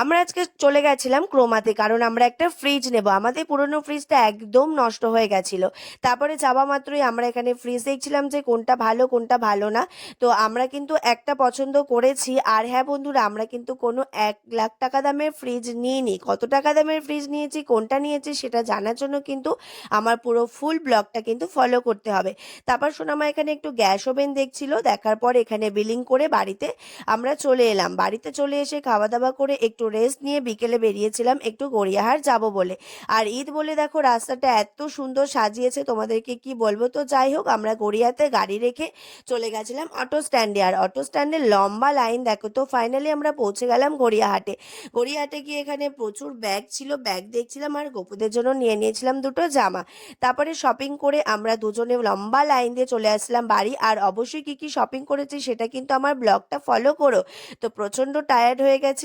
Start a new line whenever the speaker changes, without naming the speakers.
আমরা আজকে চলে গেছিলাম ক্রোমাতে, কারণ আমরা একটা ফ্রিজ নেব। আমাদের পুরনো ফ্রিজটা একদম নষ্ট হয়ে গেছিল। তারপরে যাওয়া মাত্রই আমরা এখানে ফ্রিজ দেখছিলাম যে কোনটা ভালো কোনটা ভালো না। তো আমরা কিন্তু একটা পছন্দ করেছি। আর হ্যাঁ বন্ধুরা, আমরা কিন্তু কোনো 1 লাখ টাকা দামের ফ্রিজ নিইনি। কত টাকা দামের ফ্রিজ নিয়েছি, কোনটা নিয়েছি সেটা জানার জন্য কিন্তু আমার পুরো ফুল ব্লগটা কিন্তু ফলো করতে হবে। তারপর সোনামা এখানে একটু গ্যাস ওভেন দেখছিল, দেখার পর এখানে বিলিং করে বাড়িতে আমরা চলে এলাম। বাড়িতে চলে এসে খাওয়া দাওয়া করে একটু রেস্ট নিয়ে বিকেলে বেরিয়েছিলাম একটু গড়িয়াহাট যাব বলে। আর ঈদ বলে দেখো রাস্তাটা এত সুন্দর সাজিয়েছে, তোমাদেরকে কি বলবো। তো যাই হোক, আমরা গড়িয়াতে গাড়ি রেখে চলে গেছিলাম অটো স্ট্যান্ডে। আর অটো স্ট্যান্ডে লম্বা লাইন দেখো। তো ফাইনালি আমরা পৌঁছে গেলাম গড়িয়াহাটে। গড়িয়াহাটে গিয়ে এখানে প্রচুর ব্যাগ ছিল, ব্যাগ দেখছিলাম আর গোপুদের জন্য নিয়ে নিয়েছিলাম দুটো জামা। তারপরে শপিং করে আমরা দুজনে লম্বা লাইন দিয়ে চলে আসলাম বাড়ি। আর অবশ্যই কি কি শপিং করেছি সেটা কিন্তু আমার ব্লগটা ফলো করো। তো প্রচন্ড টায়ার্ড হয়ে গেছি।